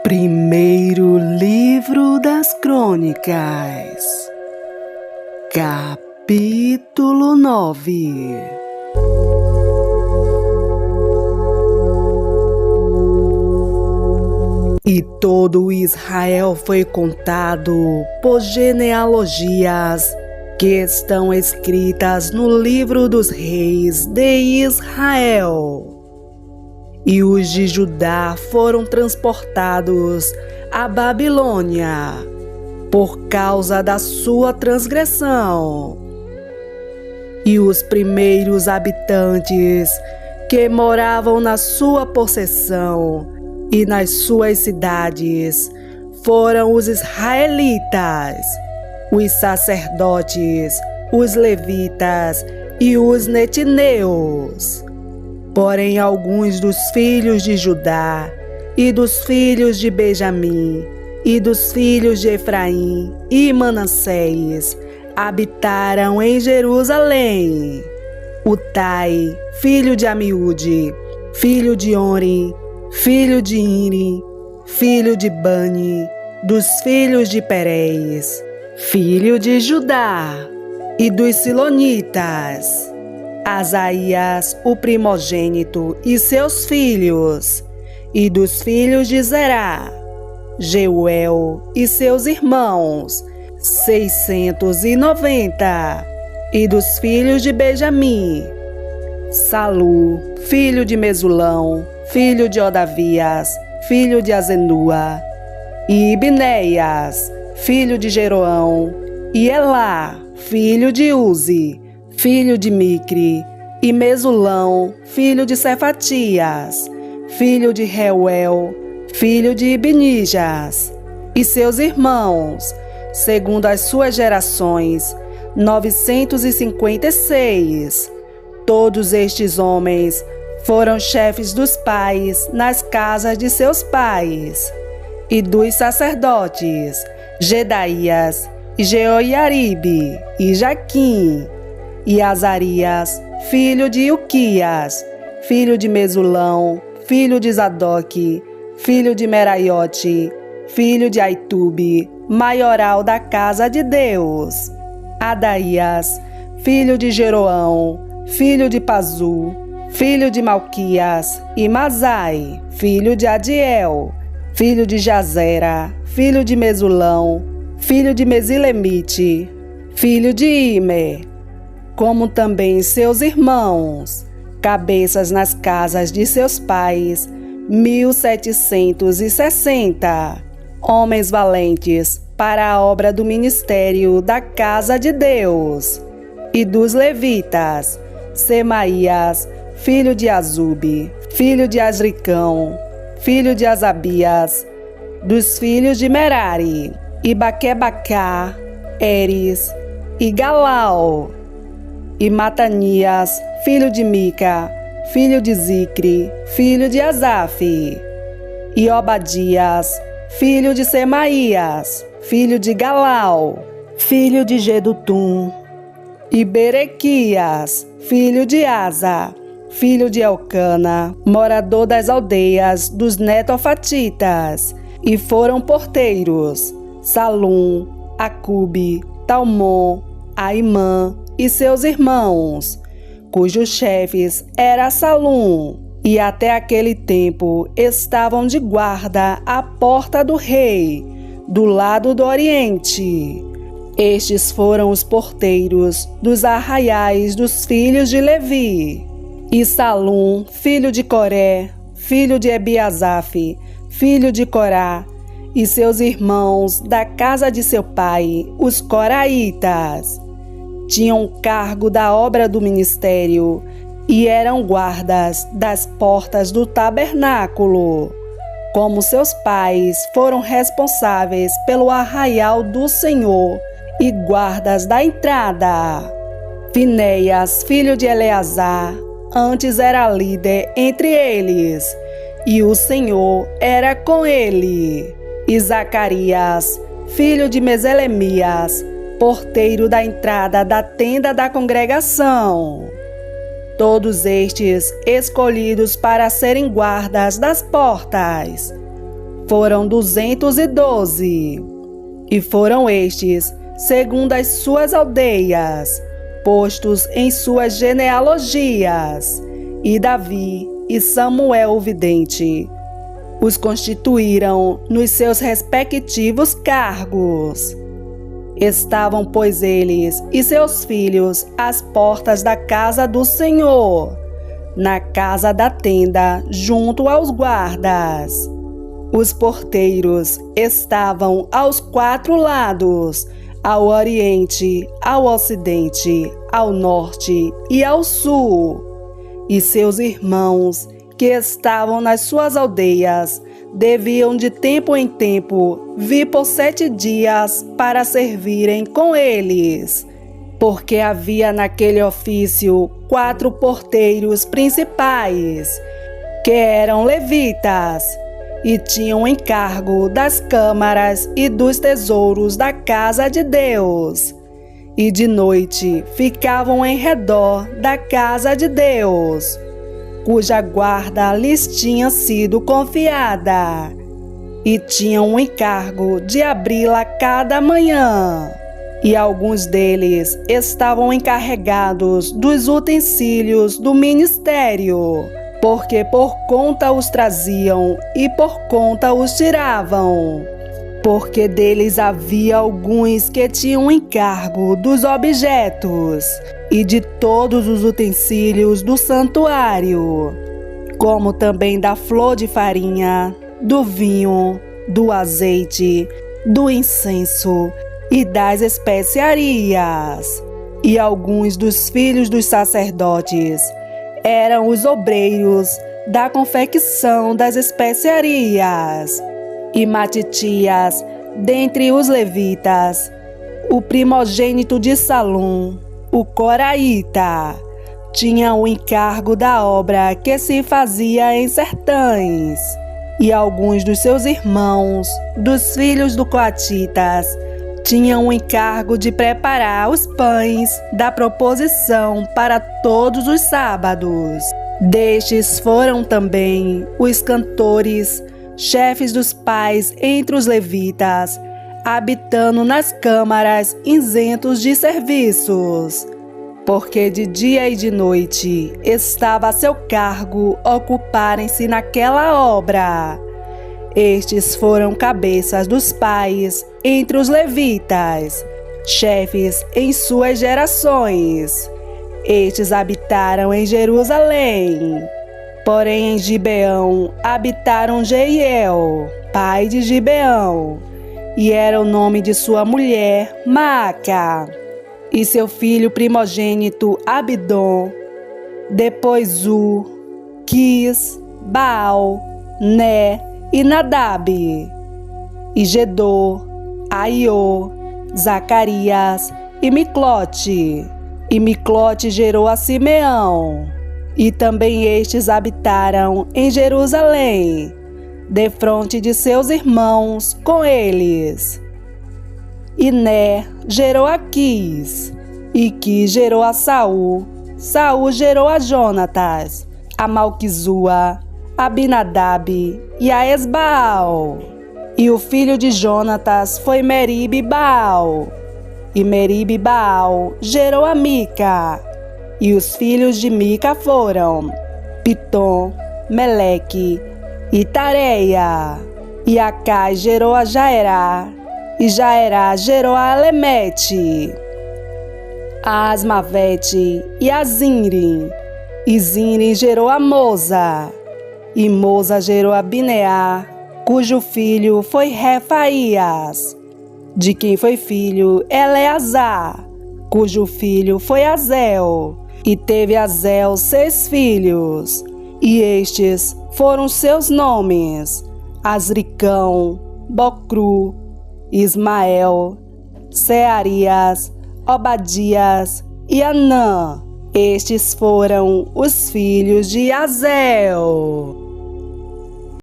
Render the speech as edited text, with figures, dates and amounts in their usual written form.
Primeiro livro das Crônicas, capítulo 9. E todo Israel foi contado por genealogias que estão escritas no livro dos reis de Israel. E os de Judá foram transportados à Babilônia por causa da sua transgressão. E os primeiros habitantes que moravam na sua possessão e nas suas cidades foram os israelitas, os sacerdotes, os levitas e os netineus. Porém, alguns dos filhos de Judá, e dos filhos de Benjamim, e dos filhos de Efraim e Manassés, habitaram em Jerusalém. Utai, filho de Amiúde, filho de Onri, filho de Inri, filho de Bani, dos filhos de Perez, filho de Judá, e dos Silonitas, Asaías, o primogênito, e seus filhos, e dos filhos de Zerá, Jeuel e seus irmãos, 690, e dos filhos de Benjamim, Salu, filho de Mesulão, filho de Odavias, filho de Azenua, e Ibneias, filho de Jeroão, e Elá, filho de Uzi, filho de Micre, e Mesulão, filho de Cefatias, filho de Reuel, filho de Ibnijas, e seus irmãos, segundo as suas gerações, 956. Todos estes homens foram chefes dos pais nas casas de seus pais, e dos sacerdotes, Jedaías, e Jeoiaribe, e Jaquim, e Azarias, filho de Ilquias, filho de Mesulão, filho de Zadoque, filho de Meraiote, filho de Aitube, maioral da casa de Deus, Adaías, filho de Jeroão, filho de Pazu, filho de Malquias, e Mazai, filho de Adiel, filho de Jazera, filho de Mesulão, filho de Mesilemite, filho de Imer, como também seus irmãos, cabeças nas casas de seus pais, 1760, homens valentes para a obra do ministério da casa de Deus. E dos levitas, Semaías, filho de Azube, filho de Azricão, filho de Asabias, dos filhos de Merari, e Baquebacá, Eres, e Galau, e Matanias, filho de Mica, filho de Zicre, filho de Asaf, e Obadias, filho de Semaías, filho de Galau, filho de Gedutum, e Berequias, filho de Asa, filho de Elcana, morador das aldeias dos netofatitas, e foram porteiros, Salum, Acube, Talmon, Aimã e seus irmãos, cujos chefes era Salum, e até aquele tempo estavam de guarda à porta do rei, do lado do oriente. Estes foram os porteiros dos arraiais dos filhos de Levi. E Salum, filho de Coré, filho de Ebiasaf, filho de Corá, e seus irmãos da casa de seu pai, os coraitas, tinham cargo da obra do ministério e eram guardas das portas do tabernáculo, como seus pais foram responsáveis pelo arraial do Senhor e guardas da entrada. Finéias, filho de Eleazar, antes era líder entre eles, e o Senhor era com ele. E Zacarias, filho de Meselemias, porteiro da entrada da tenda da congregação. todos estes escolhidos para serem guardas das portas. Foram 212, e foram estes, segundo as suas aldeias, postos em suas genealogias, e Davi e Samuel o vidente os constituíram nos seus respectivos cargos. Estavam, pois, eles e seus filhos às portas da casa do Senhor, na casa da tenda, junto aos guardas. Os porteiros estavam aos 4 lados, ao oriente, ao ocidente, ao norte e ao sul. E seus irmãos, que estavam nas suas aldeias, deviam de tempo em tempo vir por 7 dias para servirem com eles, porque havia naquele ofício 4 porteiros principais, que eram levitas, e tinham encargo das câmaras e dos tesouros da casa de Deus, e de noite ficavam em redor da casa de Deus, cuja guarda lhes tinha sido confiada, e tinham o encargo de abri-la cada manhã. E alguns deles estavam encarregados dos utensílios do ministério, porque por conta os traziam e por conta os tiravam. Porque deles havia alguns que tinham encargo dos objetos e de todos os utensílios do santuário, como também da flor de farinha, do vinho, do azeite, do incenso e das especiarias. E alguns dos filhos dos sacerdotes eram os obreiros da confecção das especiarias. E Matitias, dentre os levitas, o primogênito de Salum, o coraíta, tinha o encargo da obra que se fazia em sertães. E alguns dos seus irmãos, dos filhos do coatitas, tinham o encargo de preparar os pães da proposição para todos os sábados. Destes foram também os cantores, chefes dos pais entre os levitas, habitando nas câmaras isentos de serviços, porque de dia e de noite estava a seu cargo ocuparem-se naquela obra. Estes foram cabeças dos pais entre os levitas, chefes em suas gerações. Estes habitaram em Jerusalém. Porém, em Gibeão habitaram Jeiel, pai de Gibeão, e era o nome de sua mulher Maaca, e seu filho primogênito Abidom, depois Quis, Baal, Né e Nadab, e Gedor, Aiô, Zacarias e Miclote. E Miclote gerou a Simeão. E também estes habitaram em Jerusalém, defronte de seus irmãos com eles. E Né gerou a Quis, e Quis gerou a Saul. Saul gerou a Jonatas, a Malquizua, a Abinadab e a Esbaal. E o filho de Jonatas foi Meribe-Baal. E Meribe-Baal gerou a Mica. E os filhos de Mica foram Pitom, Meleque e Tareia. E Acai gerou a Jaerá, e Jaerá gerou a Alemete, a Asmavete e a Zinri. E Zinri gerou a Moza, e Moza gerou a Bineá, cujo filho foi Refaías, de quem foi filho Eleazar, cujo filho foi Azel. E teve Azel 6 filhos, e estes foram seus nomes: Azricão, Bocru, Ismael, Searias, Obadias e Anã. Estes foram os filhos de Azel.